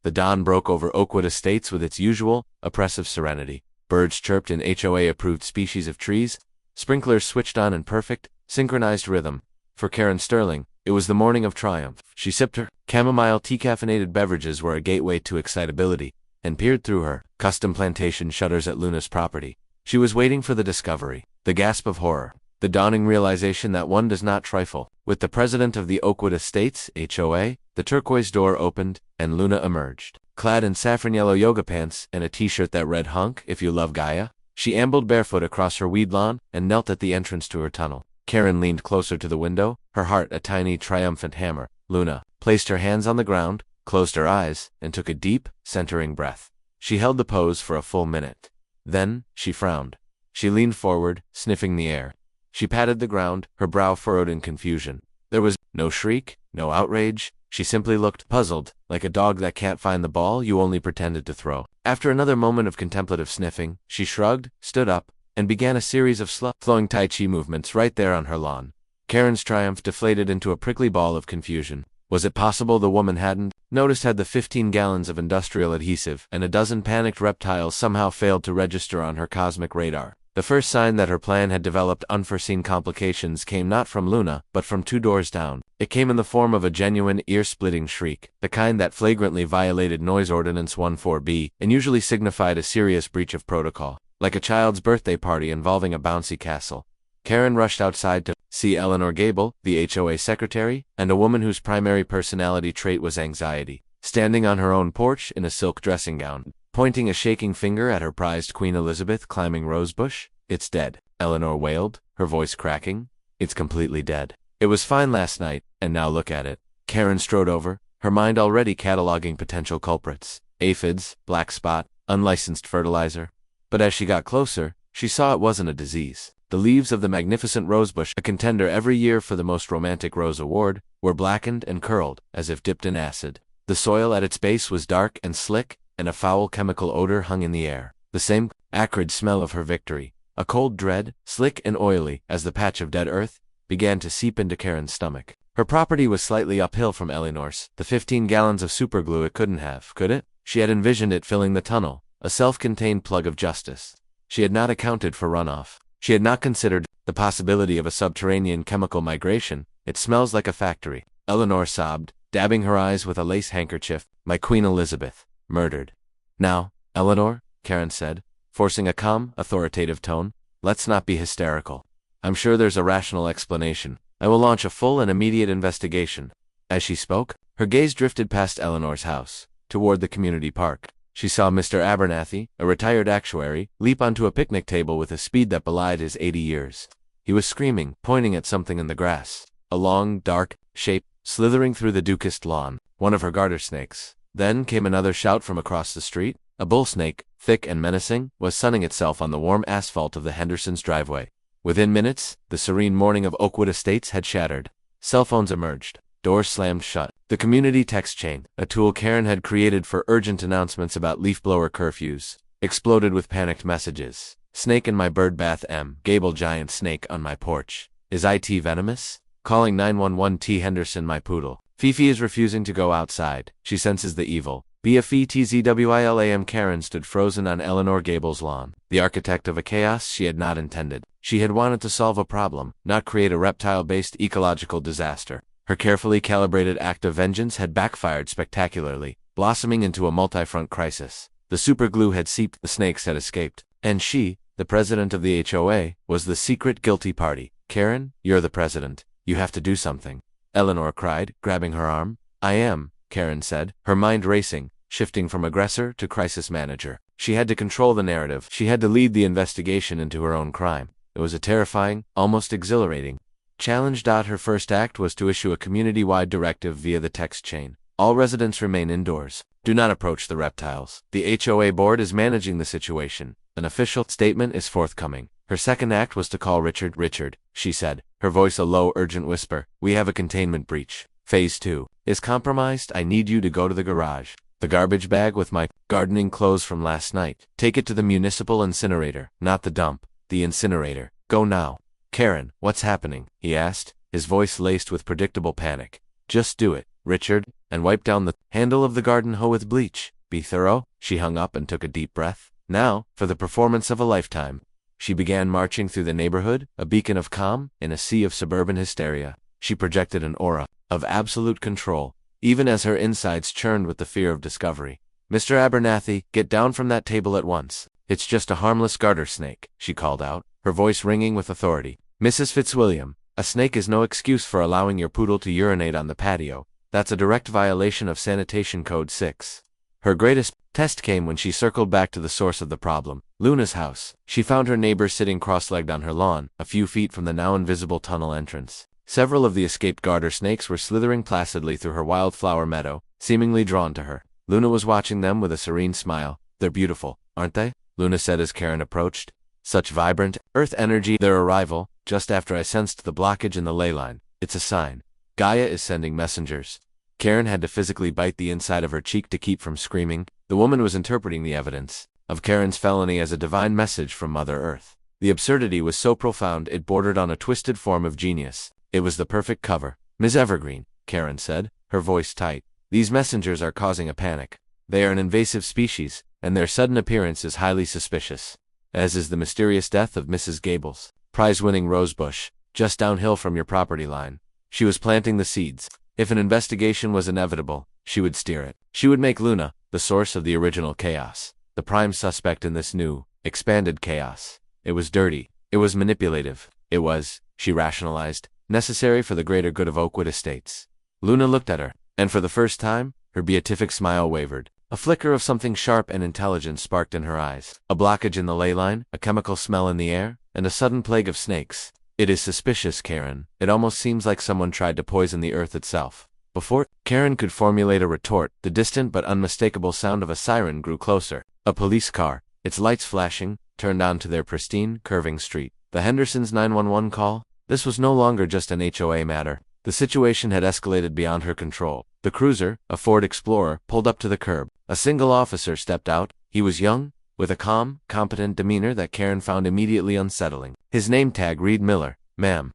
The dawn broke over Oakwood Estates with its usual, oppressive serenity. Birds chirped in HOA-approved species of trees. Sprinklers switched on in perfect, synchronized rhythm. For Karen Sterling, it was the morning of triumph. She sipped her chamomile tea-caffeinated beverages were a gateway to excitability, and peered through her custom plantation shutters at Luna's property. She was waiting for the discovery, the gasp of horror, the dawning realization that one does not trifle with the president of the Oakwood Estates, HOA. The turquoise door opened, and Luna emerged. Clad in saffron yellow yoga pants and a t-shirt that read "Hunk if you love Gaia," she ambled barefoot across her weed lawn and knelt at the entrance to her tunnel. Karen leaned closer to the window, her heart a tiny, triumphant hammer. Luna placed her hands on the ground, closed her eyes, and took a deep, centering breath. She held the pose for a full minute. Then, she frowned. She leaned forward, sniffing the air. She patted the ground, her brow furrowed in confusion. There was no shriek, no outrage. She simply looked puzzled, like a dog that can't find the ball you only pretended to throw. After another moment of contemplative sniffing, she shrugged, stood up, and began a series of slow-flowing Tai Chi movements right there on her lawn. Karen's triumph deflated into a prickly ball of confusion. Was it possible the woman hadn't noticed had the 15 gallons of industrial adhesive and a dozen panicked reptiles somehow failed to register on her cosmic radar? The first sign that her plan had developed unforeseen complications came not from Luna, but from 2 doors down. It came in the form of a genuine, ear-splitting shriek, the kind that flagrantly violated Noise Ordinance 14B and usually signified a serious breach of protocol, like a child's birthday party involving a bouncy castle. Karen rushed outside to see Eleanor Gable, the HOA secretary, and a woman whose primary personality trait was anxiety, standing on her own porch in a silk dressing gown, pointing a shaking finger at her prized Queen Elizabeth climbing rosebush. "It's dead," Eleanor wailed, her voice cracking. "It's completely dead. It was fine last night, and now look at it." Karen strode over, her mind already cataloging potential culprits: aphids, black spot, unlicensed fertilizer. But as she got closer, she saw it wasn't a disease. The leaves of the magnificent rosebush, a contender every year for the most romantic rose award, were blackened and curled, as if dipped in acid. The soil at its base was dark and slick, and a foul chemical odor hung in the air. The same acrid smell of her victory, a cold dread, slick and oily as the patch of dead earth, began to seep into Karen's stomach. Her property was slightly uphill from Eleanor's. The 15 gallons of superglue it couldn't have, could it? She had envisioned it filling the tunnel, a self-contained plug of justice. She had not accounted for runoff. She had not considered the possibility of a subterranean chemical migration. "It smells like a factory," Eleanor sobbed, dabbing her eyes with a lace handkerchief. "My Queen Elizabeth, murdered." "Now, Eleanor," Karen said, forcing a calm, authoritative tone, "let's not be hysterical. I'm sure there's a rational explanation. I will launch a full and immediate investigation." As she spoke, her gaze drifted past Eleanor's house, toward the community park. She saw Mr. Abernathy, a retired actuary, leap onto a picnic table with a speed that belied his 80 years. He was screaming, pointing at something in the grass. A long, dark shape, slithering through the Ducast lawn, one of her garter snakes. Then came another shout from across the street. A bull snake, thick and menacing, was sunning itself on the warm asphalt of the Hendersons' driveway. Within minutes, the serene morning of Oakwood Estates had shattered. Cell phones emerged. Doors slammed shut. The community text chain, a tool Karen had created for urgent announcements about leaf blower curfews, exploded with panicked messages. "Snake in my bird bath. Gable giant snake on my porch. Is IT venomous? Calling 911. T. Henderson my poodle. Fifi is refusing to go outside. She senses the evil. BFETZWILAM." Karen stood frozen on Eleanor Gable's lawn, the architect of a chaos she had not intended. She had wanted to solve a problem, not create a reptile-based ecological disaster. Her carefully calibrated act of vengeance had backfired spectacularly, blossoming into a multi-front crisis. The superglue had seeped, the snakes had escaped, and she, the president of the HOA, was the secret guilty party. "Karen, you're the president. You have to do something," Eleanor cried, grabbing her arm. "I am," Karen said, her mind racing, shifting from aggressor to crisis manager. She had to control the narrative. She had to lead the investigation into her own crime. It was a terrifying, almost exhilarating challenge. Her first act was to issue a community-wide directive via the text chain. All residents remain indoors. Do not approach the reptiles. The HOA board is managing the situation. An official statement is forthcoming. Her second act was to call Richard. "Richard," she said, her voice a low, urgent whisper, "we have a containment breach. Phase 2 is compromised. I need you to go to the garage. The garbage bag with my gardening clothes from last night. Take it to the municipal incinerator, not the dump, the incinerator. Go now." "Karen, what's happening?" he asked, his voice laced with predictable panic. "Just do it," Richard, and wiped down the handle of the garden hoe with bleach. Be thorough. She hung up and took a deep breath. Now, for the performance of a lifetime. She began marching through the neighborhood, a beacon of calm in a sea of suburban hysteria. She projected an aura of absolute control, even as her insides churned with the fear of discovery. Mr. Abernathy, get down from that table at once. It's just a harmless garter snake, she called out, her voice ringing with authority. Mrs. Fitzwilliam, a snake is no excuse for allowing your poodle to urinate on the patio. That's a direct violation of Sanitation Code 6. Her greatest test came when she circled back to the source of the problem, Luna's house. She found her neighbor sitting cross-legged on her lawn, a few feet from the now invisible tunnel entrance. Several of the escaped garter snakes were slithering placidly through her wildflower meadow, seemingly drawn to her. Luna was watching them with a serene smile. They're beautiful, aren't they? Luna said as Karen approached. Such vibrant, earth energy. Their arrival, just after I sensed the blockage in the ley line. It's a sign. Gaia is sending messengers. Karen had to physically bite the inside of her cheek to keep from screaming. The woman was interpreting the evidence of Karen's felony as a divine message from Mother Earth. The absurdity was so profound it bordered on a twisted form of genius. It was the perfect cover. Ms. Evergreen, Karen said, her voice tight. These messengers are causing a panic. They are an invasive species, and their sudden appearance is highly suspicious. As is the mysterious death of Mrs. Gables, prize-winning rosebush, just downhill from your property line. She was planting the seeds. If an investigation was inevitable, she would steer it. She would make Luna, the source of the original chaos, the prime suspect in this new, expanded chaos. It was dirty. It was manipulative. It was, she rationalized, necessary for the greater good of Oakwood Estates. Luna looked at her, and for the first time, her beatific smile wavered. A flicker of something sharp and intelligent sparked in her eyes. A blockage in the ley line, a chemical smell in the air, and a sudden plague of snakes. It is suspicious, Karen. It almost seems like someone tried to poison the earth itself. Before Karen could formulate a retort, the distant but unmistakable sound of a siren grew closer. A police car, its lights flashing, turned onto their pristine, curving street. The Hendersons' 911 call? This was no longer just an HOA matter. The situation had escalated beyond her control. The cruiser, a Ford Explorer, pulled up to the curb. A single officer stepped out. He was young, with a calm, competent demeanor that Karen found immediately unsettling. His name tag read Miller. Ma'am,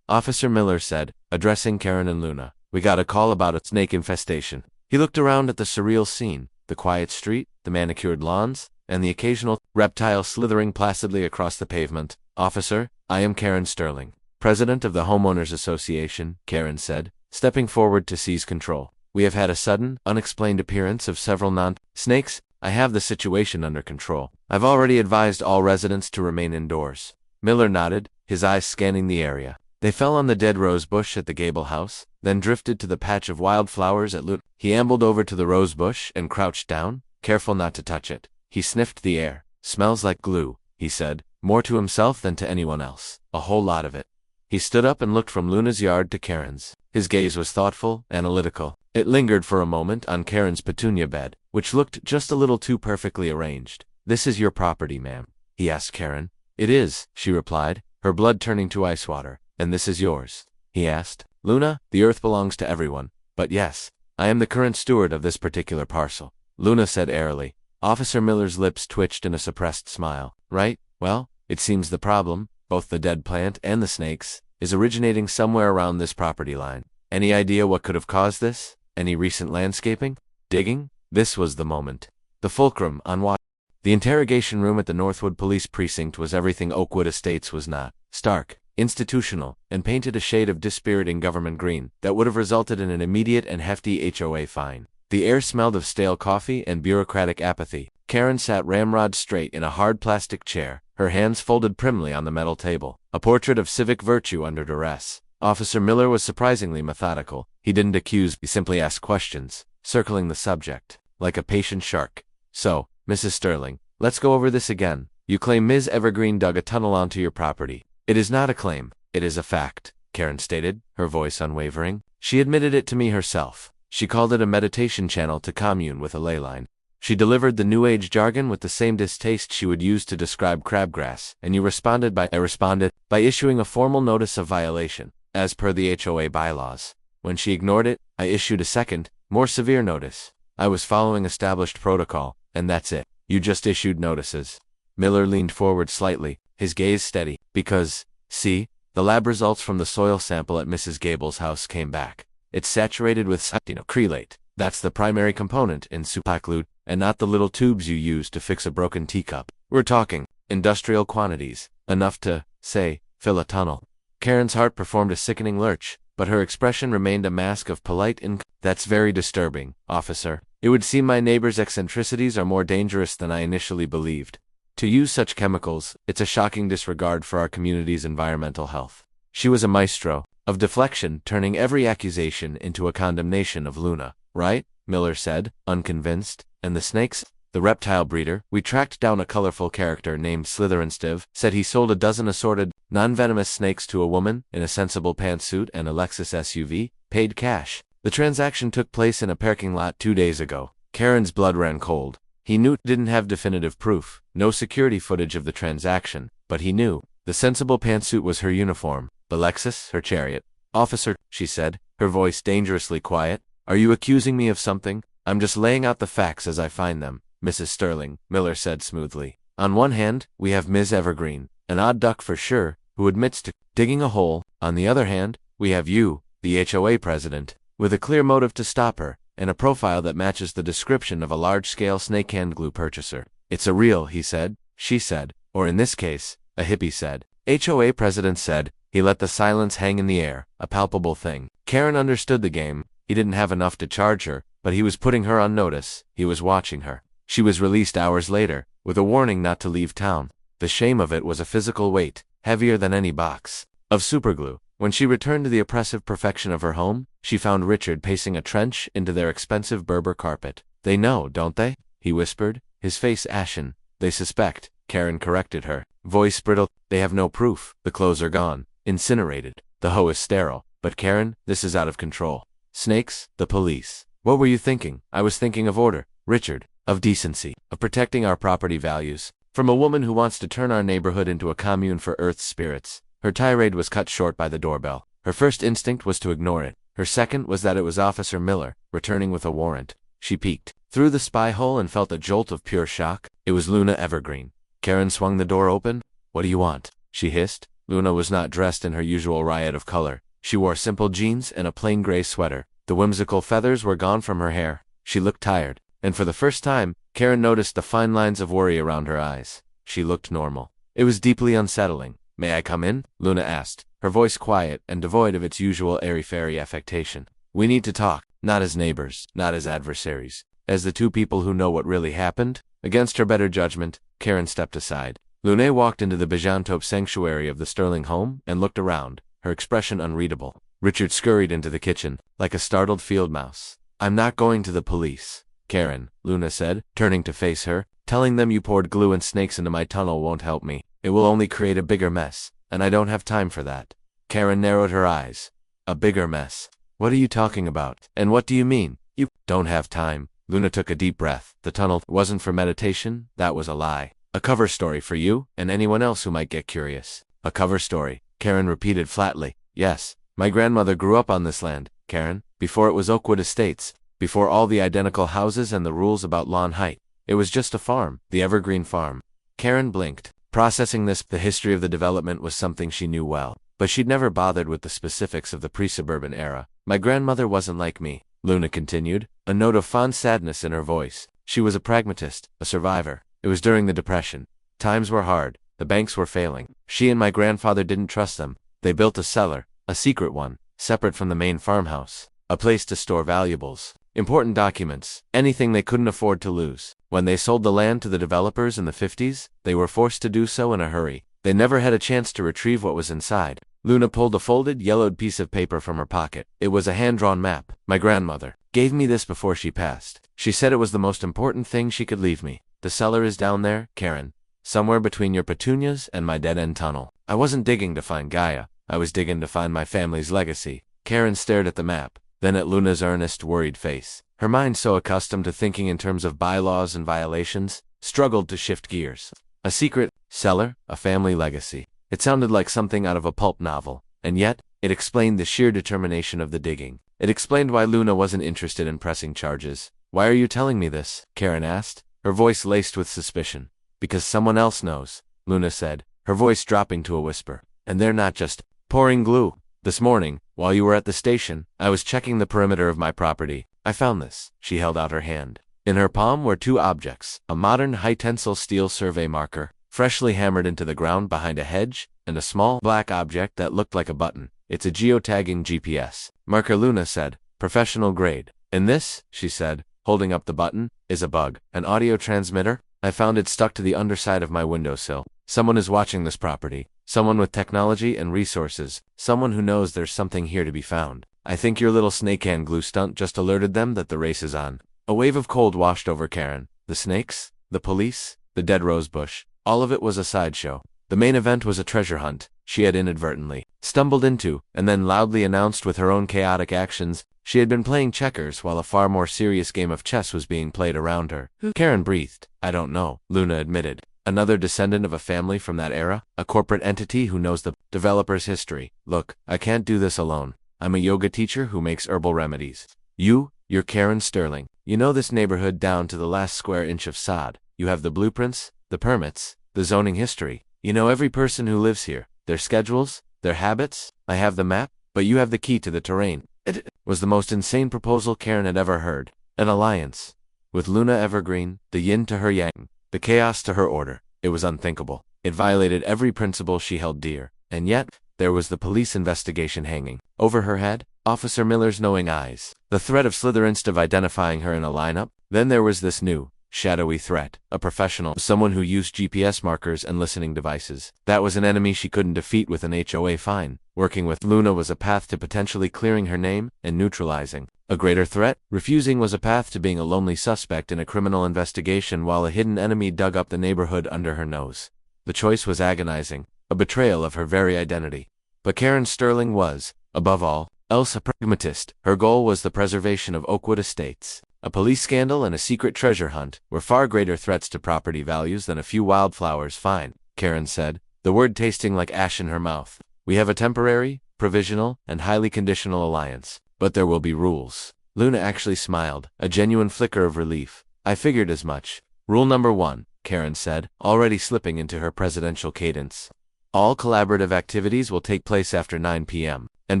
Officer Miller said, addressing Karen and Luna. We got a call about a snake infestation. He looked around at the surreal scene, the quiet street, the manicured lawns, and the occasional reptile slithering placidly across the pavement. Officer, I am Karen Sterling, president of the Homeowners Association, Karen said, stepping forward to seize control. We have had a sudden, unexplained appearance of several non-snakes. I have the situation under control. I've already advised all residents to remain indoors. Miller nodded, his eyes scanning the area. They fell on the dead rose bush at the Gable house, then drifted to the patch of wildflowers at Lut. He ambled over to the rose bush and crouched down, careful not to touch it. He sniffed the air. Smells like glue, he said, more to himself than to anyone else. A whole lot of it. He stood up and looked from Luna's yard to Karen's. His gaze was thoughtful, analytical. It lingered for a moment on Karen's petunia bed, which looked just a little too perfectly arranged. This is your property, ma'am, he asked Karen. It is, she replied, her blood turning to ice water. And this is yours, he asked. Luna, the earth belongs to everyone. But yes, I am the current steward of this particular parcel, Luna said airily. Officer Miller's lips twitched in a suppressed smile. Right? Well, it seems the problem, both the dead plant and the snakes, is originating somewhere around this property line. Any idea what could have caused this? Any recent landscaping? Digging? This was the moment. The fulcrum on why. The interrogation room at the Northwood Police Precinct was everything Oakwood Estates was not. Stark, institutional, and painted a shade of dispiriting government green that would have resulted in an immediate and hefty HOA fine. The air smelled of stale coffee and bureaucratic apathy. Karen sat ramrod straight in a hard plastic chair, her hands folded primly on the metal table, a portrait of civic virtue under duress. Officer Miller was surprisingly methodical. He didn't accuse, he simply asked questions, circling the subject, like a patient shark. So, Mrs. Sterling, let's go over this again. You claim Ms. Evergreen dug a tunnel onto your property. It is not a claim, it is a fact, Karen stated, her voice unwavering. She admitted it to me herself. She called it a meditation channel to commune with a ley line. She delivered the New Age jargon with the same distaste she would use to describe crabgrass, and you responded by issuing a formal notice of violation, as per the HOA bylaws. When she ignored it, I issued a second, more severe notice. I was following established protocol, and that's it. You just issued notices. Miller leaned forward slightly, his gaze steady, because, see, the lab results from the soil sample at Mrs. Gable's house came back. It's saturated with chelate. That's the primary component in Superglue, and not the little tubes you use to fix a broken teacup. We're talking industrial quantities, enough to, say, fill a tunnel. Karen's heart performed a sickening lurch, but her expression remained a mask of polite That's very disturbing, officer. It would seem my neighbor's eccentricities are more dangerous than I initially believed. To use such chemicals, it's a shocking disregard for our community's environmental health. She was a maestro of deflection, turning every accusation into a condemnation of Luna. Right? Miller said, unconvinced. And the snakes? The reptile breeder, we tracked down a colorful character named Slytherinsteve, said he sold a dozen assorted, non-venomous snakes to a woman in a sensible pantsuit and a Lexus SUV, paid cash. The transaction took place in a parking lot 2 days ago. Karen's blood ran cold. He knew didn't have definitive proof, no security footage of the transaction, but he knew. The sensible pantsuit was her uniform, the Lexus, her chariot. Officer, she said, her voice dangerously quiet, are you accusing me of something? I'm just laying out the facts as I find them, Mrs. Sterling, Miller said smoothly. On one hand, we have Ms. Evergreen, an odd duck for sure, who admits to digging a hole. On the other hand, we have you, the HOA president, with a clear motive to stop her, and a profile that matches the description of a large-scale snake hand glue purchaser. It's a real, he said, she said, or in this case, a hippie said. HOA president said. He let the silence hang in the air, a palpable thing. Karen understood the game. He didn't have enough to charge her, but he was putting her on notice. He was watching her. She was released hours later, with a warning not to leave town. The shame of it was a physical weight, heavier than any box of superglue. When she returned to the oppressive perfection of her home, she found Richard pacing a trench into their expensive Berber carpet. They know, don't they? He whispered, his face ashen. They suspect, Karen corrected her, voice brittle. They have no proof. The clothes are gone, incinerated. The hoe is sterile. But Karen, this is out of control. Snakes, the police. What were you thinking? I was thinking of order, Richard, of decency, of protecting our property values. From a woman who wants to turn our neighborhood into a commune for Earth's spirits. Her tirade was cut short by the doorbell. Her first instinct was to ignore it. Her second was that it was Officer Miller, returning with a warrant. She peeked through the spy hole and felt a jolt of pure shock. It was Luna Evergreen. Karen swung the door open. What do you want? She hissed. Luna was not dressed in her usual riot of color. She wore simple jeans and a plain gray sweater. The whimsical feathers were gone from her hair. She looked tired, and for the first time, Karen noticed the fine lines of worry around her eyes. She looked normal. It was deeply unsettling. May I come in? Luna asked, her voice quiet and devoid of its usual airy-fairy affectation. We need to talk, not as neighbors, not as adversaries, as the two people who know what really happened. Against her better judgment, Karen stepped aside. Luna walked into the Bejantope sanctuary of the Sterling home and looked around, her expression unreadable. Richard scurried into the kitchen, like a startled field mouse. I'm not going to the police, Karen, Luna said, turning to face her. Telling them you poured glue and snakes into my tunnel won't help me. It will only create a bigger mess, and I don't have time for that. Karen narrowed her eyes. A bigger mess? What are you talking about? And what do you mean? You don't have time. Luna took a deep breath. The tunnel wasn't for meditation. That was a lie. A cover story for you and anyone else who might get curious. A cover story, Karen repeated flatly. Yes, my grandmother grew up on this land, Karen, before it was Oakwood Estates, before all the identical houses and the rules about lawn height. It was just a farm, the Evergreen Farm. Karen blinked. Processing this, the history of the development was something she knew well, but she'd never bothered with the specifics of the pre-suburban era. My grandmother wasn't like me, Luna continued, a note of fond sadness in her voice. She was a pragmatist, a survivor. It was during the Depression. Times were hard. The banks were failing. She and my grandfather didn't trust them. They built a cellar, a secret one, separate from the main farmhouse, a place to store valuables, important documents, anything they couldn't afford to lose. When they sold the land to the developers in the 50s, they were forced to do so in a hurry. They never had a chance to retrieve what was inside. Luna pulled a folded, yellowed piece of paper from her pocket. It was a hand-drawn map. My grandmother gave me this before she passed. She said it was the most important thing she could leave me. The cellar is down there, Karen, somewhere between your petunias and my dead-end tunnel. I wasn't digging to find Gaia. I was digging to find my family's legacy. Karen stared at the map, then at Luna's earnest, worried face. Her mind, so accustomed to thinking in terms of bylaws and violations, struggled to shift gears. A secret cellar, a family legacy. It sounded like something out of a pulp novel, and yet, it explained the sheer determination of the digging. It explained why Luna wasn't interested in pressing charges. Why are you telling me this? Karen asked, her voice laced with suspicion. Because someone else knows, Luna said, her voice dropping to a whisper. And they're not just pouring glue. This morning, While you were at the station, I was checking the perimeter of my property. I found this." She held out her hand. In her palm were two objects, a modern high-tensile steel survey marker, freshly hammered into the ground behind a hedge, and a small, black object that looked like a button. "It's a geotagging GPS marker," Luna said. "Professional grade. And this," she said, holding up the button, "is a bug. An audio transmitter. I found it stuck to the underside of my windowsill. Someone is watching this property. Someone with technology and resources. Someone who knows there's something here to be found. I think your little snake hand glue stunt just alerted them that the race is on." A wave of cold washed over Karen. The snakes, the police, the dead rose bush. All of it was a sideshow. The main event was a treasure hunt she had inadvertently stumbled into, and then loudly announced with her own chaotic actions. She had been playing checkers while a far more serious game of chess was being played around her. Karen breathed. "I don't know," Luna admitted. "Another descendant of a family from that era? A corporate entity who knows the developer's history? Look, I can't do this alone. I'm a yoga teacher who makes herbal remedies. You're Karen Sterling. You know this neighborhood down to the last square inch of sod. You have the blueprints, the permits, the zoning history. You know every person who lives here, their schedules, their habits. I have the map, but you have the key to the terrain." It was the most insane proposal Karen had ever heard. An alliance with Luna Evergreen, the yin to her yang, the chaos to her order. It was unthinkable. It violated every principle she held dear. And yet, there was the police investigation hanging over her head, Officer Miller's knowing eyes, the threat of Slytherin's identifying her in a lineup. Then there was this new, shadowy threat, a professional, someone who used GPS markers and listening devices. That was an enemy she couldn't defeat with an HOA fine. Working with Luna was a path to potentially clearing her name and neutralizing a greater threat. Refusing was a path to being a lonely suspect in a criminal investigation while a hidden enemy dug up the neighborhood under her nose. The choice was agonizing, a betrayal of her very identity. But Karen Sterling was, above all else, a pragmatist. Her goal was the preservation of Oakwood Estates. A police scandal and a secret treasure hunt were far greater threats to property values than a few wildflowers. "Fine," Karen said, the word tasting like ash in her mouth. "We have a temporary, provisional, and highly conditional alliance. But there will be rules." Luna actually smiled, a genuine flicker of relief. "I figured as much. Rule number 1, Karen said, already slipping into her presidential cadence. All collaborative activities will take place after 9 p.m. and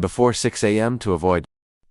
before 6 a.m. to avoid.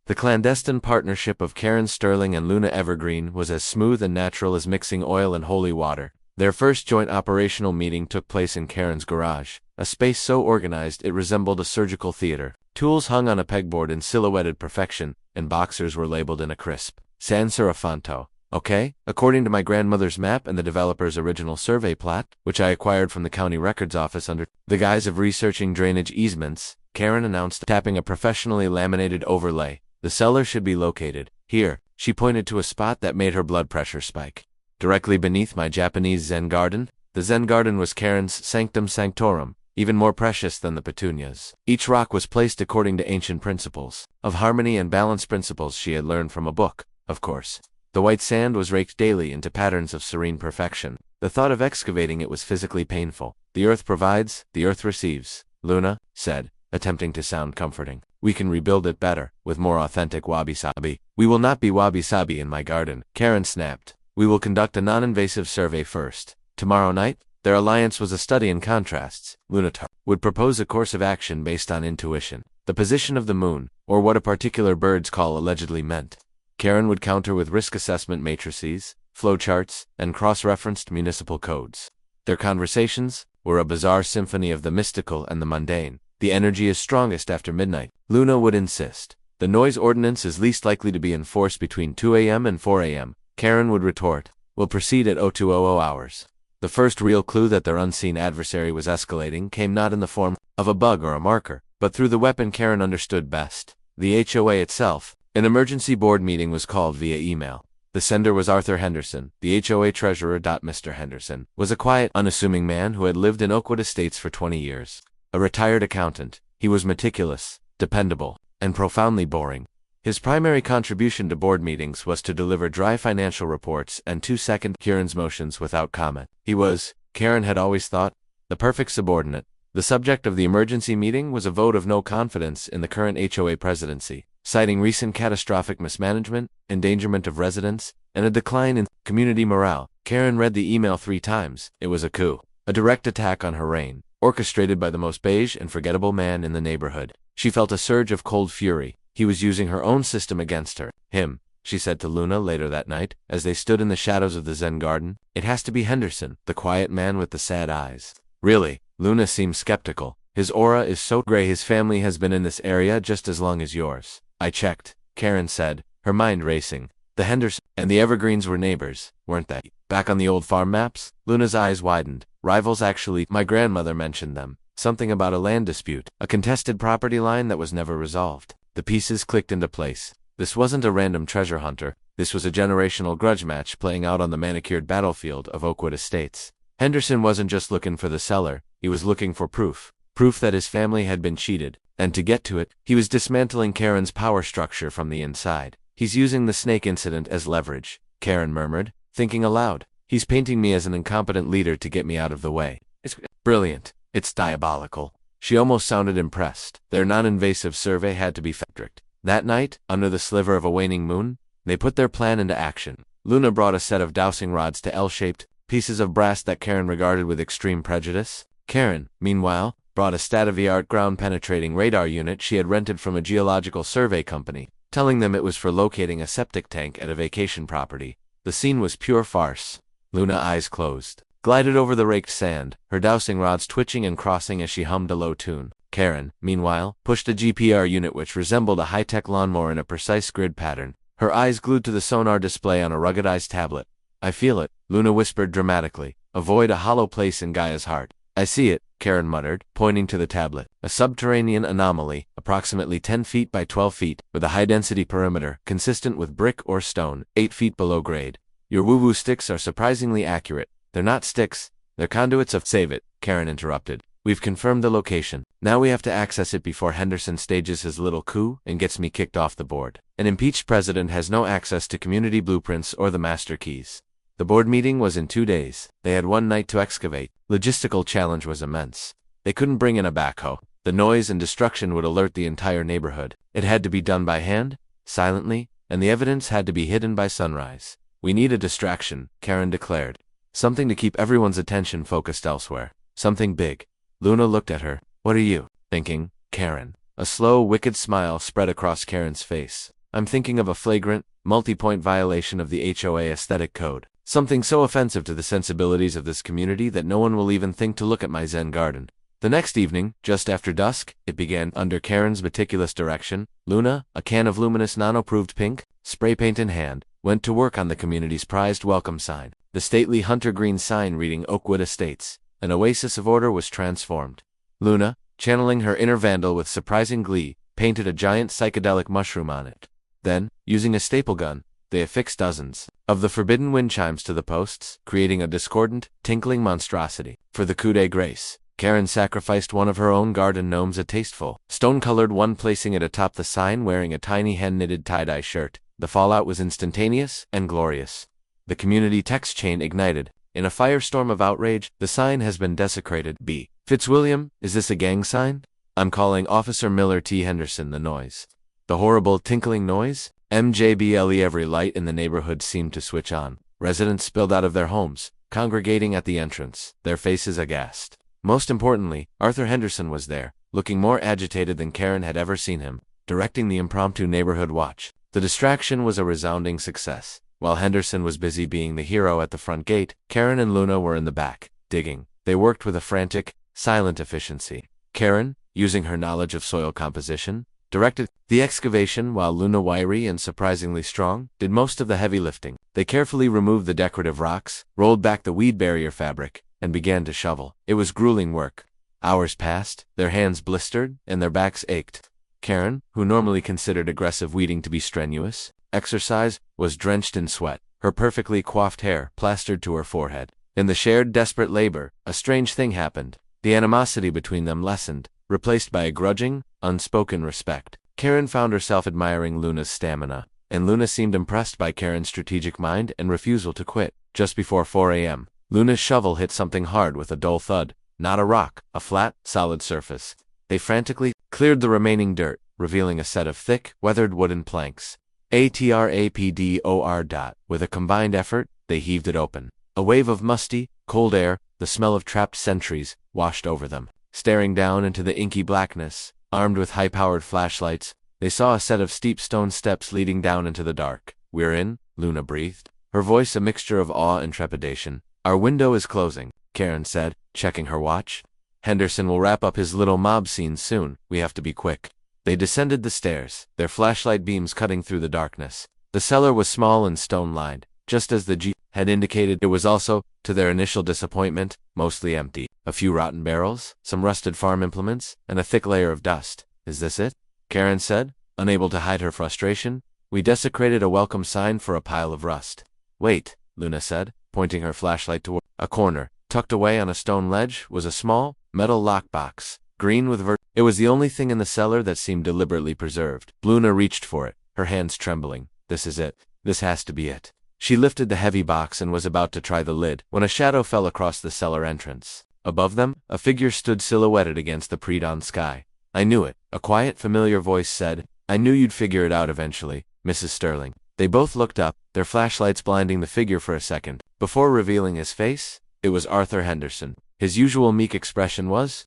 The clandestine partnership of Karen Sterling and Luna Evergreen was as smooth and natural as mixing oil and holy water. Their first joint operational meeting took place in Karen's garage, a space so organized it resembled a surgical theater. Tools hung on a pegboard in silhouetted perfection, and boxers were labeled in a crisp San Serafanto. "Okay, according to my grandmother's map and the developer's original survey plat, which I acquired from the county records office under the guise of researching drainage easements," Karen announced, tapping a professionally laminated overlay. "The cellar should be located here." She pointed to a spot that made her blood pressure spike. "Directly beneath my Japanese Zen garden." The Zen garden was Karen's sanctum sanctorum, even more precious than the petunias. Each rock was placed according to ancient principles of harmony and balance, principles she had learned from a book, of course. The white sand was raked daily into patterns of serene perfection. The thought of excavating it was physically painful. "The earth provides, the earth receives," Luna said, attempting to sound comforting. "We can rebuild it better, with more authentic wabi-sabi." "We will not be wabi-sabi in my garden," Karen snapped. "We will conduct a non-invasive survey first. Tomorrow night." Their alliance was a study in contrasts. Luna would propose a course of action based on intuition, the position of the moon, or what a particular bird's call allegedly meant. Karen would counter with risk assessment matrices, flowcharts, and cross-referenced municipal codes. Their conversations were a bizarre symphony of the mystical and the mundane. "The energy is strongest after midnight," Luna would insist. "The noise ordinance is least likely to be enforced between 2 a.m. and 4 a.m. Karen would retort. "We'll proceed at 0200 hours. The first real clue that their unseen adversary was escalating came not in the form of a bug or a marker, but through the weapon Karen understood best, the HOA itself. An emergency board meeting was called via email. The sender was Arthur Henderson, the HOA treasurer. Mr. Henderson was a quiet, unassuming man who had lived in Oakwood Estates for 20 years. A retired accountant, he was meticulous, dependable, and profoundly boring. His primary contribution to board meetings was to deliver dry financial reports and 2-second Karen's motions without comment. He was, Karen had always thought, the perfect subordinate. The subject of the emergency meeting was a vote of no confidence in the current HOA presidency, citing recent catastrophic mismanagement, endangerment of residents, and a decline in community morale. Karen read the email 3 times. It was a coup, a direct attack on her reign, orchestrated by the most beige and forgettable man in the neighborhood. She felt a surge of cold fury. He was using her own system against her. Him, she said to Luna later that night, as they stood in the shadows of the Zen garden. It has to be Henderson, the quiet man with the sad eyes. Really? Luna seemed skeptical. His aura is so gray. His family has been in this area just as long as yours. I checked, Karen said, her mind racing. The Henderson and the Evergreens were neighbors, weren't they? Back on the old farm maps? Luna's eyes widened. Rivals actually, my grandmother mentioned them. Something about a land dispute, a contested property line that was never resolved. The pieces clicked into place. This wasn't a random treasure hunter. This was a generational grudge match playing out on the manicured battlefield of Oakwood Estates. Henderson wasn't just looking for the seller, he was looking for proof. Proof that his family had been cheated. And to get to it, he was dismantling Karen's power structure from the inside. He's using the snake incident as leverage, Karen murmured, thinking aloud. He's painting me as an incompetent leader to get me out of the way. It's brilliant. It's diabolical. She almost sounded impressed. Their non-invasive survey had to be strict. That night, under the sliver of a waning moon, they put their plan into action. Luna brought a set of dowsing rods to L-shaped pieces of brass that Karen regarded with extreme prejudice. Karen, meanwhile, brought a state-of-the-art ground-penetrating radar unit she had rented from a geological survey company, telling them it was for locating a septic tank at a vacation property. The scene was pure farce. Luna, eyes closed, glided over the raked sand, her dowsing rods twitching and crossing as she hummed a low tune. Karen, meanwhile, pushed a GPR unit which resembled a high-tech lawnmower in a precise grid pattern, her eyes glued to the sonar display on a ruggedized tablet. I feel it, Luna whispered dramatically. Avoid a hollow place in Gaia's heart. I see it, Karen muttered, pointing to the tablet. A subterranean anomaly, approximately 10 feet by 12 feet, with a high-density perimeter, consistent with brick or stone, 8 feet below grade. Your woo-woo sticks are surprisingly accurate. They're not sticks, they're conduits of— Save it, Karen interrupted. We've confirmed the location. Now we have to access it before Henderson stages his little coup and gets me kicked off the board. An impeached president has no access to community blueprints or the master keys. The board meeting was in 2 days. They had one night to excavate. Logistical challenge was immense. They couldn't bring in a backhoe. The noise and destruction would alert the entire neighborhood. It had to be done by hand, silently, and the evidence had to be hidden by sunrise. We need a distraction, Karen declared. Something to keep everyone's attention focused elsewhere. Something big. Luna looked at her. What are you thinking, Karen? A slow, wicked smile spread across Karen's face. I'm thinking of a flagrant, multi-point violation of the HOA aesthetic code. Something so offensive to the sensibilities of this community that no one will even think to look at my Zen garden. The next evening, just after dusk, it began. Under Karen's meticulous direction, Luna, a can of luminous non-approved pink, spray paint in hand, went to work on the community's prized welcome sign. The stately hunter green sign reading Oakwood Estates. An oasis of order was transformed. Luna, channeling her inner vandal with surprising glee, painted a giant psychedelic mushroom on it. Then, using a staple gun, they affixed dozens of the forbidden wind chimes to the posts, creating a discordant, tinkling monstrosity. For the coup de grace, Karen sacrificed one of her own garden gnomes, a tasteful, stone-colored one, placing it atop the sign wearing a tiny hand-knitted tie-dye shirt. The fallout was instantaneous and glorious. The community text chain ignited. In a firestorm of outrage, the sign has been desecrated. B. Fitzwilliam, is this a gang sign? I'm calling Officer Miller T. Henderson. The noise. The horrible tinkling noise? MJBLE. Every light in the neighborhood seemed to switch on. Residents spilled out of their homes, congregating at the entrance, their faces aghast. Most importantly, Arthur Henderson was there, looking more agitated than Karen had ever seen him, directing the impromptu neighborhood watch. The distraction was a resounding success. While Henderson was busy being the hero at the front gate, Karen and Luna were in the back, digging. They worked with a frantic, silent efficiency. Karen, using her knowledge of soil composition, directed the excavation, while Luna, wiry and surprisingly strong, did most of the heavy lifting. They carefully removed the decorative rocks, rolled back the weed barrier fabric, and began to shovel. It was grueling work. Hours passed, their hands blistered, and their backs ached. Karen, who normally considered aggressive weeding to be strenuous exercise, was drenched in sweat, her perfectly coiffed hair plastered to her forehead. In the shared desperate labor, a strange thing happened. The animosity between them lessened, replaced by a grudging, unspoken respect. Karen found herself admiring Luna's stamina, and Luna seemed impressed by Karen's strategic mind and refusal to quit. Just before 4 a.m., Luna's shovel hit something hard with a dull thud. Not a rock, a flat, solid surface. They frantically cleared the remaining dirt, revealing a set of thick, weathered wooden planks. ATRAPDOR. With a combined effort, they heaved it open. A wave of musty, cold air, the smell of trapped centuries, washed over them. Staring down into the inky blackness, Armed with high-powered flashlights, they saw a set of steep stone steps leading down into the dark. "We're in," Luna breathed, her voice a mixture of awe and trepidation. "Our window is closing," Karen said, checking her watch. "Henderson will wrap up his little mob scene soon. We have to be quick." They descended the stairs, their flashlight beams cutting through the darkness. The cellar was small and stone-lined, just as the Jeep had indicated. It was also, to their initial disappointment, mostly empty. A few rotten barrels, some rusted farm implements, and a thick layer of dust. "Is this it?" Karen said, unable to hide her frustration. "We desecrated a welcome sign for a pile of rust." "Wait," Luna said, pointing her flashlight toward a corner. Tucked away on a stone ledge was a small, metal lockbox, green with It was the only thing in the cellar that seemed deliberately preserved. Luna reached for it, her hands trembling. "This is it. This has to be it." She lifted the heavy box and was about to try the lid, when a shadow fell across the cellar entrance. Above them, a figure stood silhouetted against the pre-dawn sky. "I knew it," a quiet, familiar voice said. "I knew you'd figure it out eventually, Mrs. Sterling." They both looked up, their flashlights blinding the figure for a second. Before revealing his face, it was Arthur Henderson. His usual meek expression was.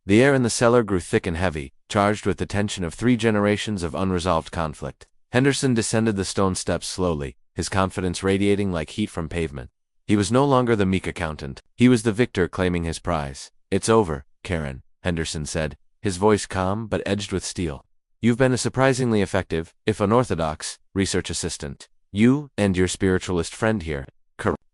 The air in the cellar grew thick and heavy, charged with the tension of 3 generations of unresolved conflict. Henderson descended the stone steps slowly, his confidence radiating like heat from pavement. He was no longer the meek accountant. He was the victor claiming his prize. "It's over, Karen," Henderson said, his voice calm but edged with steel. "You've been a surprisingly effective, if unorthodox, research assistant. You and your spiritualist friend here."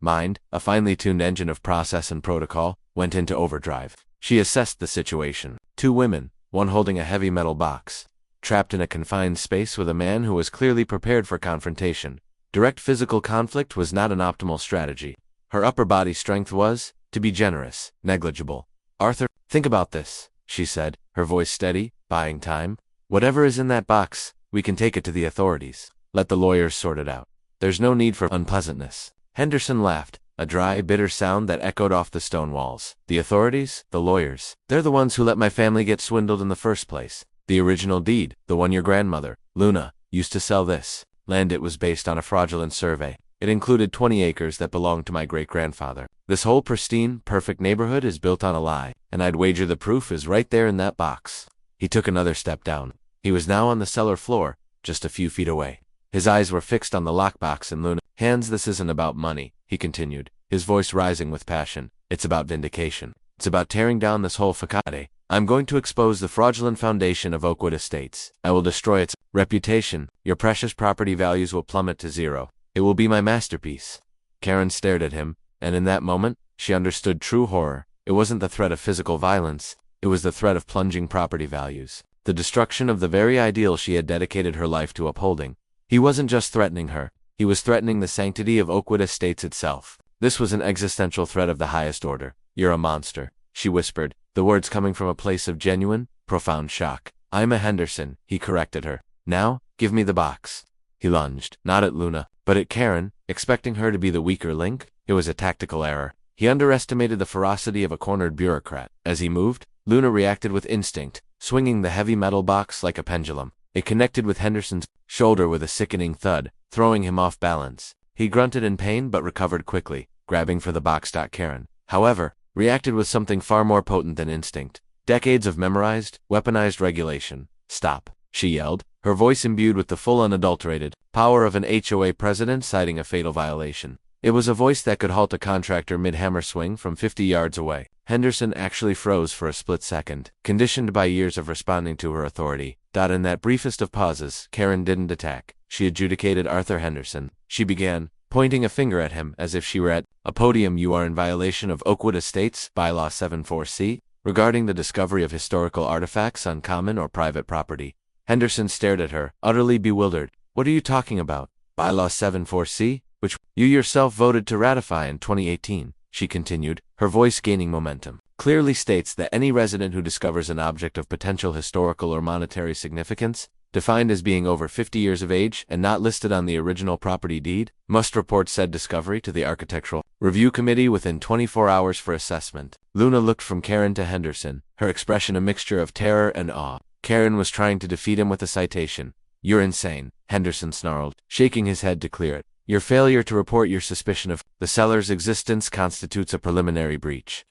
Mind, a finely tuned engine of process and protocol, went into overdrive. She assessed the situation. 2 women, one holding a heavy metal box, trapped in a confined space with a man who was clearly prepared for confrontation. Direct physical conflict was not an optimal strategy. Her upper body strength was, to be generous, negligible. "Arthur, think about this," she said, her voice steady, buying time. "Whatever is in that box, we can take it to the authorities. Let the lawyers sort it out. There's no need for unpleasantness." Henderson laughed, a dry, bitter sound that echoed off the stone walls. "The authorities? The lawyers? They're the ones who let my family get swindled in the first place. The original deed, the one your grandmother, Luna, used to sell this land. It was based on a fraudulent survey. It included 20 acres that belonged to my great-grandfather. This whole pristine, perfect neighborhood is built on a lie, and I'd wager the proof is right there in that box." He took another step down. He was now on the cellar floor, just a few feet away. His eyes were fixed on the lockbox and Luna. "Hands, this isn't about money," he continued, his voice rising with passion. "It's about vindication. It's about tearing down this whole facade. I'm going to expose the fraudulent foundation of Oakwood Estates. I will destroy its reputation. Your precious property values will plummet to zero. It will be my masterpiece." Karen stared at him, and in that moment, she understood true horror. It wasn't the threat of physical violence. It was the threat of plunging property values. The destruction of the very ideal she had dedicated her life to upholding. He wasn't just threatening her. He was threatening the sanctity of Oakwood Estates itself. This was an existential threat of the highest order. "You're a monster," she whispered, the words coming from a place of genuine, profound shock. "I'm a Henderson," he corrected her. "Now, give me the box." He lunged, not at Luna, but at Karen, expecting her to be the weaker link. It was a tactical error. He underestimated the ferocity of a cornered bureaucrat. As he moved, Luna reacted with instinct, swinging the heavy metal box like a pendulum. It connected with Henderson's shoulder with a sickening thud, throwing him off balance. He grunted in pain but recovered quickly, grabbing for the box. Karen, however, reacted with something far more potent than instinct. Decades of memorized, weaponized regulation. "Stop," she yelled, her voice imbued with the full unadulterated power of an HOA president citing a fatal violation. It was a voice that could halt a contractor mid-hammer swing from 50 yards away. Henderson actually froze for a split second, conditioned by years of responding to her authority. In that briefest of pauses, Karen didn't attack. She adjudicated Arthur Henderson. She began, pointing a finger at him as if she were at a podium. "You are in violation of Oakwood Estates, Bylaw 74C, regarding the discovery of historical artifacts on common or private property." Henderson stared at her, utterly bewildered. "What are you talking about? Bylaw 74C, which you yourself voted to ratify in 2018, she continued, her voice gaining momentum, "clearly states that any resident who discovers an object of potential historical or monetary significance, defined as being over 50 years of age and not listed on the original property deed, must report said discovery to the Architectural Review Committee within 24 hours for assessment." Luna looked from Karen to Henderson, her expression a mixture of terror and awe. Karen was trying to defeat him with a citation. "You're insane," Henderson snarled, shaking his head to clear it. "Your failure to report your suspicion of the cellar's existence constitutes a preliminary breach."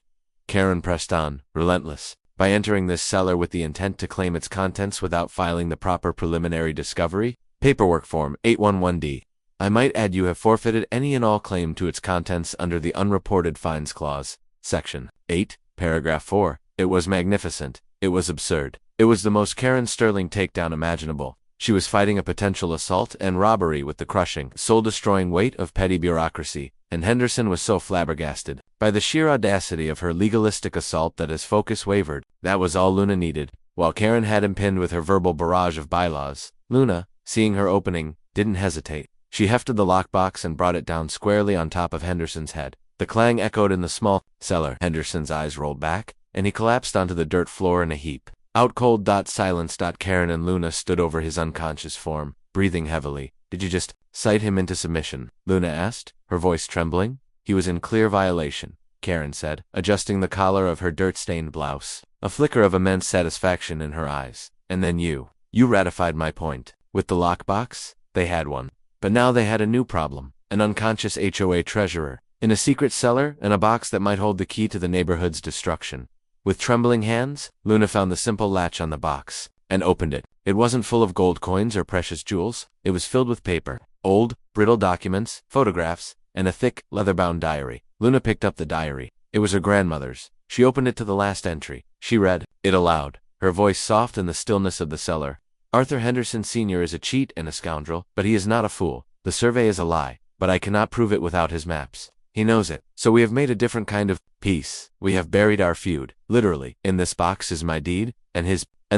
Karen pressed on, relentless. by entering this cellar with the intent to claim its contents without filing the proper preliminary discovery. Paperwork Form 811D. I might add you have forfeited any and all claim to its contents under the Unreported Fines Clause, Section 8, Paragraph 4. It was magnificent. It was absurd. It was the most Karen Sterling takedown imaginable. She was fighting a potential assault and robbery with the crushing, soul-destroying weight of petty bureaucracy, and Henderson was so flabbergasted by the sheer audacity of her legalistic assault that his focus wavered. That was all Luna needed. While Karen had him pinned with her verbal barrage of bylaws, Luna, seeing her opening, didn't hesitate. She hefted the lockbox and brought it down squarely on top of Henderson's head. The clang echoed in the small cellar. Henderson's eyes rolled back, and he collapsed onto the dirt floor in a heap. Out cold. Silence. Karen and Luna stood over his unconscious form, breathing heavily. Did you just cite him into submission? Luna asked, her voice trembling. He was in clear violation, Karen said, adjusting the collar of her dirt-stained blouse, a flicker of immense satisfaction in her eyes. And then you ratified my point. With the lockbox, they had one. But now they had a new problem, an unconscious HOA treasurer, in a secret cellar and a box that might hold the key to the neighborhood's destruction. With trembling hands, Luna found the simple latch on the box, and opened it. It wasn't full of gold coins or precious jewels. It was filled with paper, old, brittle documents, photographs, and a thick, leather-bound diary. Luna picked up the diary. It was her grandmother's. She opened it to the last entry. She read it aloud, her voice soft in the stillness of the cellar. Arthur Henderson Sr. is a cheat and a scoundrel, but he is not a fool. The survey is a lie, but I cannot prove it without his maps. He knows it. So we have made a different kind of peace. We have buried our feud. Literally, in this box is my deed, and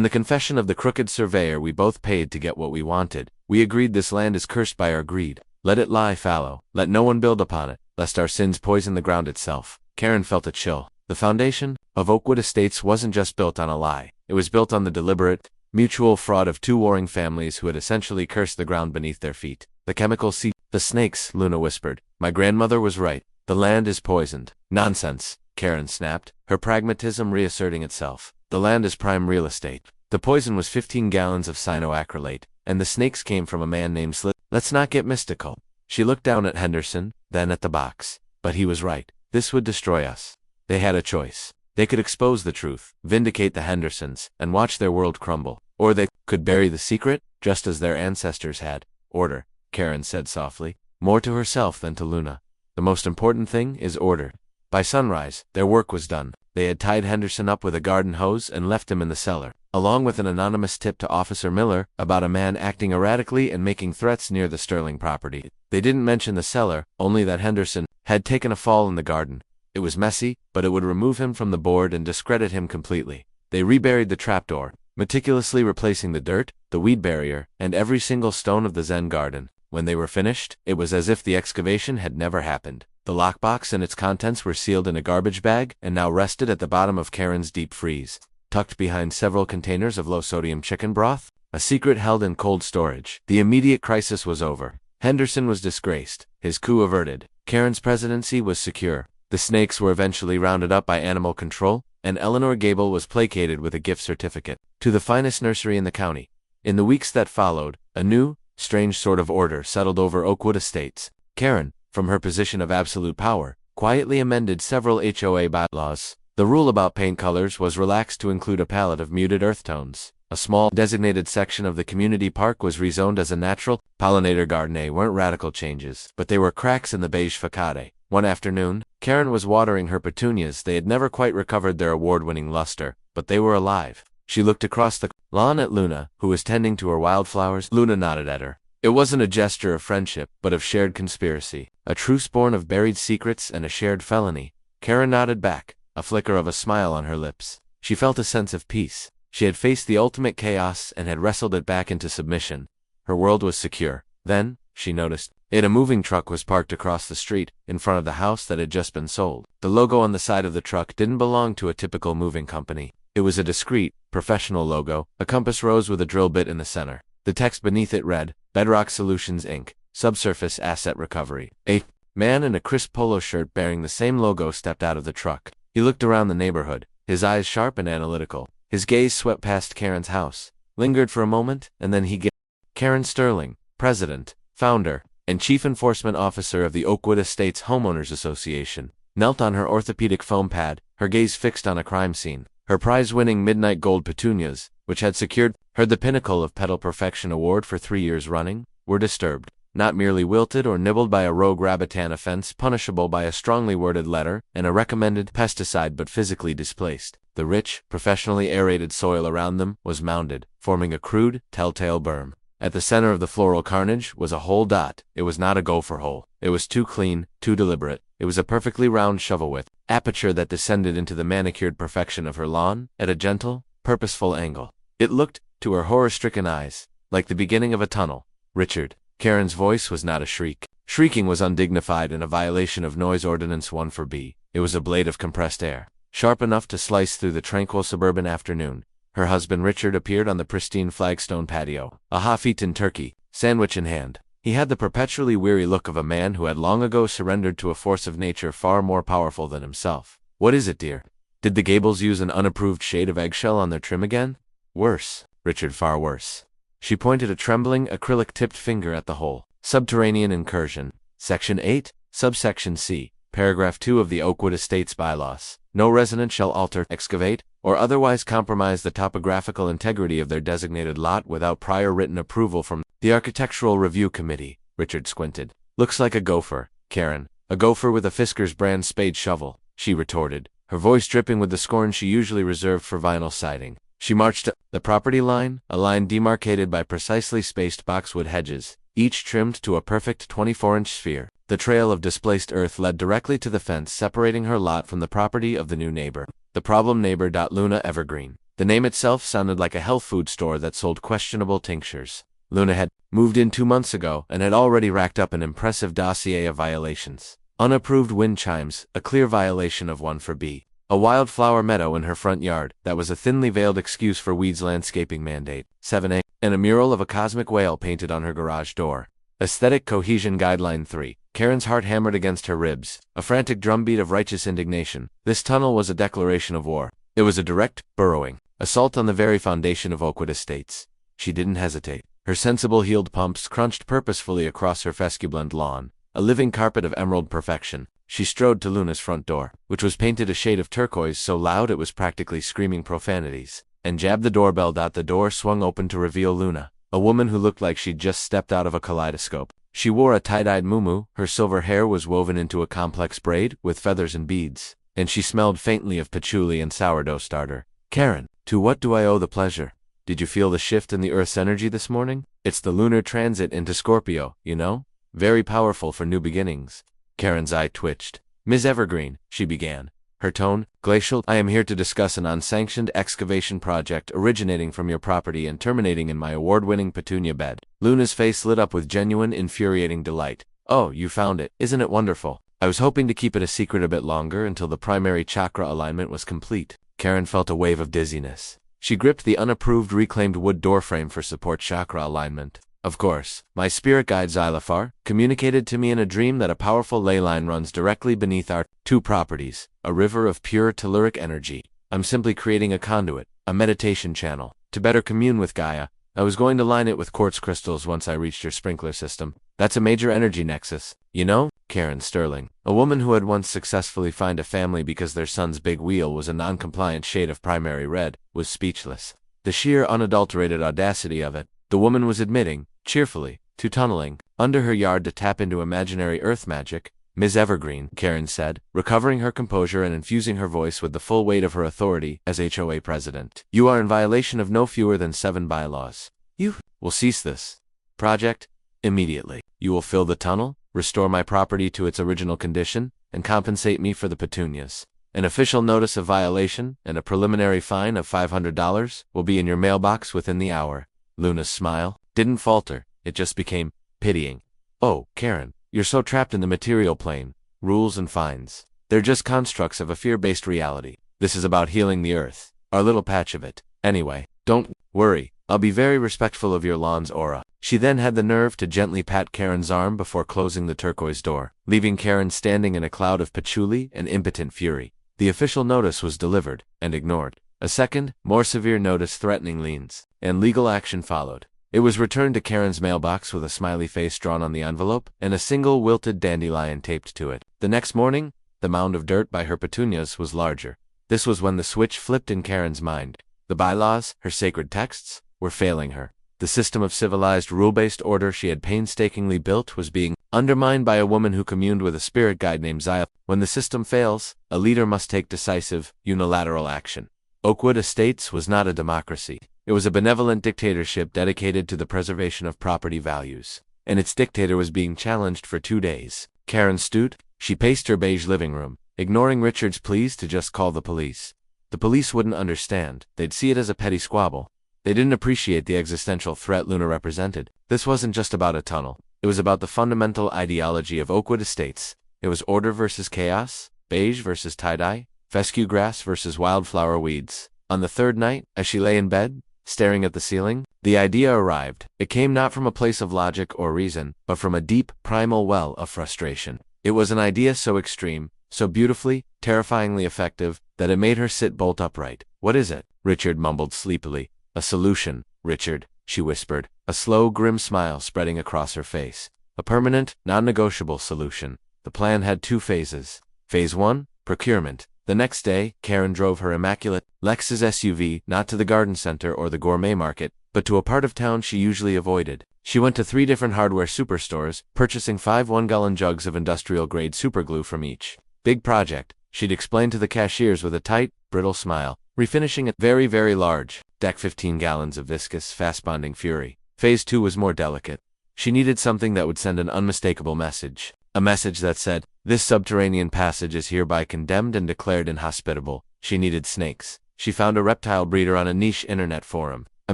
the confession of the crooked surveyor we both paid to get what we wanted. We agreed this land is cursed by our greed. Let it lie fallow. Let no one build upon it, lest our sins poison the ground itself. Karen felt a chill. The foundation of Oakwood Estates wasn't just built on a lie. It was built on the deliberate, mutual fraud of two warring families who had essentially cursed the ground beneath their feet. The chemical the snakes, Luna whispered. My grandmother was right. The land is poisoned. Nonsense, Karen snapped, her pragmatism reasserting itself. The land is prime real estate. The poison was 15 gallons of cyanoacrylate, and the snakes came from a man named Slit. Let's not get mystical. She looked down at Henderson, then at the box. But he was right. This would destroy us. They had a choice. They could expose the truth, vindicate the Hendersons, and watch their world crumble. Or they could bury the secret, just as their ancestors had. Order, Karen said softly, more to herself than to Luna. The most important thing is order. By sunrise, their work was done. They had tied Henderson up with a garden hose and left him in the cellar, along with an anonymous tip to Officer Miller about a man acting erratically and making threats near the Sterling property. They didn't mention the cellar, only that Henderson had taken a fall in the garden. It was messy, but it would remove him from the board and discredit him completely. They reburied the trapdoor, meticulously replacing the dirt, the weed barrier, and every single stone of the Zen garden. When they were finished, it was as if the excavation had never happened. The lockbox and its contents were sealed in a garbage bag and now rested at the bottom of Karen's deep freeze, tucked behind several containers of low-sodium chicken broth, a secret held in cold storage. The immediate crisis was over. Henderson was disgraced, his coup averted. Karen's presidency was secure. The snakes were eventually rounded up by animal control, and Eleanor Gable was placated with a gift certificate to the finest nursery in the county. In the weeks that followed, a new, strange sort of order settled over Oakwood Estates. Karen, from her position of absolute power, quietly amended several HOA bylaws. The rule about paint colors was relaxed to include a palette of muted earth tones. A small, designated section of the community park was rezoned as a natural pollinator garden. They weren't radical changes, but they were cracks in the beige facade. One afternoon, Karen was watering her petunias. They had never quite recovered their award-winning luster, but they were alive. She looked across the lawn at Luna, who was tending to her wildflowers. Luna nodded at her. It wasn't a gesture of friendship, but of shared conspiracy. A truce born of buried secrets and a shared felony. Karen nodded back, a flicker of a smile on her lips. She felt a sense of peace. She had faced the ultimate chaos and had wrestled it back into submission. Her world was secure. Then, she noticed, a moving truck was parked across the street, in front of the house that had just been sold. The logo on the side of the truck didn't belong to a typical moving company. It was a discreet, professional logo, a compass rose with a drill bit in the center. The text beneath it read, Bedrock Solutions Inc., Subsurface Asset Recovery. A man in a crisp polo shirt bearing the same logo stepped out of the truck. He looked around the neighborhood, his eyes sharp and analytical. His gaze swept past Karen's house, lingered for a moment, and then he Karen Sterling, President, Founder, and Chief Enforcement Officer of the Oakwood Estates Homeowners Association, knelt on her orthopedic foam pad, her gaze fixed on a crime scene. Her prize-winning midnight gold petunias, which had secured her the Pinnacle of Petal Perfection award for 3 years running, were disturbed. Not merely wilted or nibbled by a rogue rabbitan offense punishable by a strongly worded letter and a recommended pesticide but physically displaced. The rich, professionally aerated soil around them was mounded, forming a crude, telltale berm. At the center of the floral carnage was a whole dot. It was not a gopher hole. It was too clean, too deliberate. It was a perfectly round shovel-width aperture that descended into the manicured perfection of her lawn at a gentle, purposeful angle. It looked, to her horror-stricken eyes, like the beginning of a tunnel. Richard. Karen's voice was not a shriek. Shrieking was undignified and a violation of Noise Ordinance 1 for B. It was a blade of compressed air, sharp enough to slice through the tranquil suburban afternoon. Her husband Richard appeared on the pristine flagstone patio, a half-eaten turkey, sandwich in hand. He had the perpetually weary look of a man who had long ago surrendered to a force of nature far more powerful than himself. "What is it, dear? Did the Gables use an unapproved shade of eggshell on their trim again?" "Worse, Richard, far worse." She pointed a trembling, acrylic-tipped finger at the hole. Subterranean incursion. Section 8, subsection C, paragraph 2 of the Oakwood Estates bylaws. No resident shall alter, excavate, or otherwise compromise the topographical integrity of their designated lot without prior written approval from the Architectural Review Committee. Richard squinted. "Looks like a gopher, Karen. A gopher with a Fisker's brand spade shovel," she retorted, her voice dripping with the scorn she usually reserved for vinyl siding. She marched up the property line, a line demarcated by precisely spaced boxwood hedges, each trimmed to a perfect 24-inch sphere. The trail of displaced earth led directly to the fence separating her lot from the property of the new neighbor. The problem neighbor. Luna Evergreen. The name itself sounded like a health food store that sold questionable tinctures. Luna had moved in 2 months ago and had already racked up an impressive dossier of violations. Unapproved wind chimes, a clear violation of 1 for B. A wildflower meadow in her front yard, that was a thinly veiled excuse for weeds landscaping mandate. 7A. And a mural of a cosmic whale painted on her garage door. Aesthetic Cohesion Guideline 3. Karen's heart hammered against her ribs, a frantic drumbeat of righteous indignation. This tunnel was a declaration of war. It was a direct, burrowing assault on the very foundation of Oakwood Estates. She didn't hesitate. Her sensible heeled pumps crunched purposefully across her fescue-blend lawn, a living carpet of emerald perfection. She strode to Luna's front door, which was painted a shade of turquoise so loud it was practically screaming profanities, and jabbed the doorbell. The door swung open to reveal Luna, a woman who looked like she'd just stepped out of a kaleidoscope. She wore a tie-dyed muumuu, her silver hair was woven into a complex braid with feathers and beads, and she smelled faintly of patchouli and sourdough starter. "Karen, to what do I owe the pleasure? Did you feel the shift in the Earth's energy this morning? It's the lunar transit into Scorpio, you know? Very powerful for new beginnings." Karen's eye twitched. "Ms. Evergreen," she began, her tone glacial, "I am here to discuss an unsanctioned excavation project originating from your property and terminating in my award-winning petunia bed." Luna's face lit up with genuine, infuriating delight. "Oh, you found it. Isn't it wonderful? I was hoping to keep it a secret a bit longer until the primary chakra alignment was complete." Karen felt a wave of dizziness. She gripped the unapproved reclaimed wood doorframe for support chakra alignment. "Of course, my spirit guide Xylafar communicated to me in a dream that a powerful ley line runs directly beneath our 2 properties, a river of pure telluric energy. I'm simply creating a conduit, a meditation channel, to better commune with Gaia. I was going to line it with quartz crystals once I reached your sprinkler system. That's a major energy nexus, you know?" Karen Sterling, a woman who had once successfully found a family because their son's big wheel was a non-compliant shade of primary red, was speechless. The sheer unadulterated audacity of it. The woman was admitting, cheerfully, to tunneling under her yard to tap into imaginary earth magic. "Ms. Evergreen," Karen said, recovering her composure and infusing her voice with the full weight of her authority as HOA president, "you are in violation of no fewer than 7 bylaws. You will cease this project immediately. You will fill the tunnel, restore my property to its original condition, and compensate me for the petunias. An official notice of violation and a preliminary fine of $500 will be in your mailbox within the hour." Luna's smile didn't falter, it just became pitying. "Oh, Karen, you're so trapped in the material plane. Rules and fines. They're just constructs of a fear-based reality. This is about healing the earth, our little patch of it. Anyway, don't worry, I'll be very respectful of your lawn's aura." She then had the nerve to gently pat Karen's arm before closing the turquoise door, leaving Karen standing in a cloud of patchouli and impotent fury. The official notice was delivered, and ignored. A second, more severe notice threatening liens and legal action followed. It was returned to Karen's mailbox with a smiley face drawn on the envelope and a single wilted dandelion taped to it. The next morning, the mound of dirt by her petunias was larger. This was when the switch flipped in Karen's mind. The bylaws, her sacred texts, were failing her. The system of civilized, rule-based order she had painstakingly built was being undermined by a woman who communed with a spirit guide named Zaya. When the system fails, a leader must take decisive, unilateral action. Oakwood Estates was not a democracy. It was a benevolent dictatorship dedicated to the preservation of property values. And its dictator was being challenged for 2 days. Karen stewed. She paced her beige living room, ignoring Richard's pleas to just call the police. The police wouldn't understand. They'd see it as a petty squabble. They didn't appreciate the existential threat Luna represented. This wasn't just about a tunnel. It was about the fundamental ideology of Oakwood Estates. It was order versus chaos, beige versus tie-dye, fescue grass versus wildflower weeds. On the third night, as she lay in bed, staring at the ceiling, the idea arrived. It came not from a place of logic or reason, but from a deep, primal well of frustration. It was an idea so extreme, so beautifully, terrifyingly effective, that it made her sit bolt upright. "What is it?" Richard mumbled sleepily. "A solution, Richard," she whispered, a slow, grim smile spreading across her face. "A permanent, non-negotiable solution." The plan had 2 phases. Phase 1, procurement. The next day, Karen drove her immaculate Lexus SUV not to the garden center or the gourmet market, but to a part of town she usually avoided. She went to 3 different hardware superstores, purchasing 5 one-gallon jugs of industrial-grade superglue from each. "Big project," she'd explain to the cashiers with a tight, brittle smile, refinishing it very, very large. Deck 15 gallons of viscous, fast-bonding fury. Phase 2 was more delicate. She needed something that would send an unmistakable message. A message that said, "This subterranean passage is hereby condemned and declared inhospitable." She needed snakes. She found a reptile breeder on a niche internet forum. A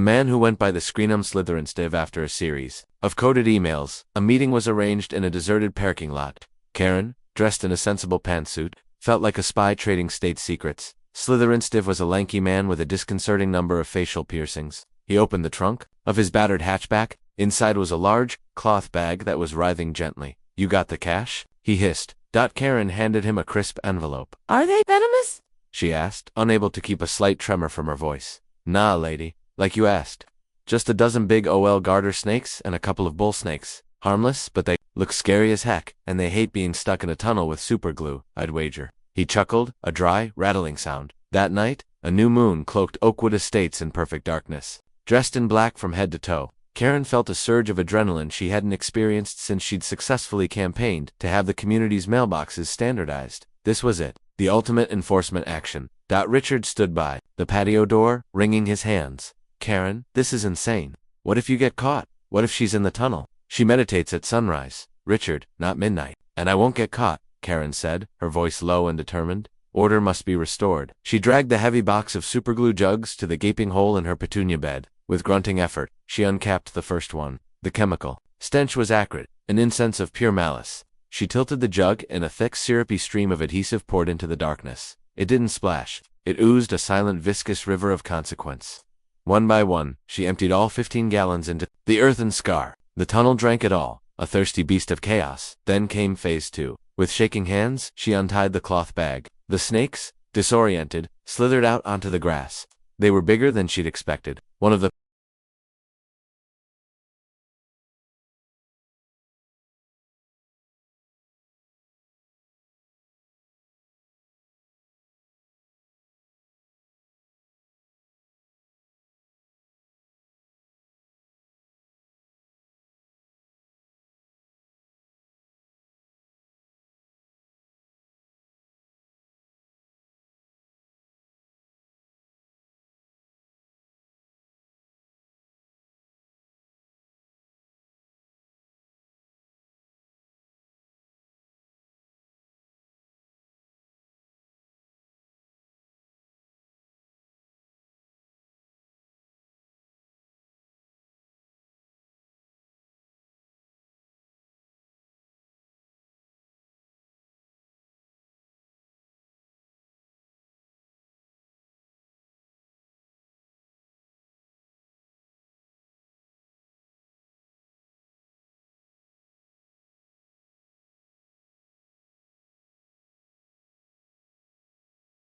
man who went by the Screenum Slytherinstiv. After a series of coded emails, a meeting was arranged in a deserted parking lot. Karen, dressed in a sensible pantsuit, felt like a spy trading state secrets. Slytherinstiv was a lanky man with a disconcerting number of facial piercings. He opened the trunk of his battered hatchback. Inside was a large, cloth bag that was writhing gently. "You got the cash?" he hissed. Karen handed him a crisp envelope. "Are they venomous?" she asked, unable to keep a slight tremor from her voice. "Nah, lady, like you asked. Just a dozen big OL garter snakes and a couple of bull snakes. Harmless, but they look scary as heck, and they hate being stuck in a tunnel with superglue, I'd wager." He chuckled, a dry, rattling sound. That night, a new moon cloaked Oakwood Estates in perfect darkness. Dressed in black from head to toe, Karen felt a surge of adrenaline she hadn't experienced since she'd successfully campaigned to have the community's mailboxes standardized. This was it, the ultimate enforcement action. Richard stood by the patio door, wringing his hands. "Karen, this is insane. What if you get caught? What if she's in the tunnel? She meditates at sunrise. Richard, not midnight. And I won't get caught," Karen said, her voice low and determined. Order must be restored. She dragged the heavy box of superglue jugs to the gaping hole in her petunia bed. With grunting effort, she uncapped the first one. The chemical stench was acrid, an incense of pure malice. She tilted the jug, and a thick, syrupy stream of adhesive poured into the darkness. It didn't splash. It oozed a silent, viscous river of consequence. One by one, she emptied all 15 gallons into the earthen scar. The tunnel drank it all, a thirsty beast of chaos. Then came phase 2. With shaking hands, she untied the cloth bag. The snakes, disoriented, slithered out onto the grass. They were bigger than she'd expected. One of the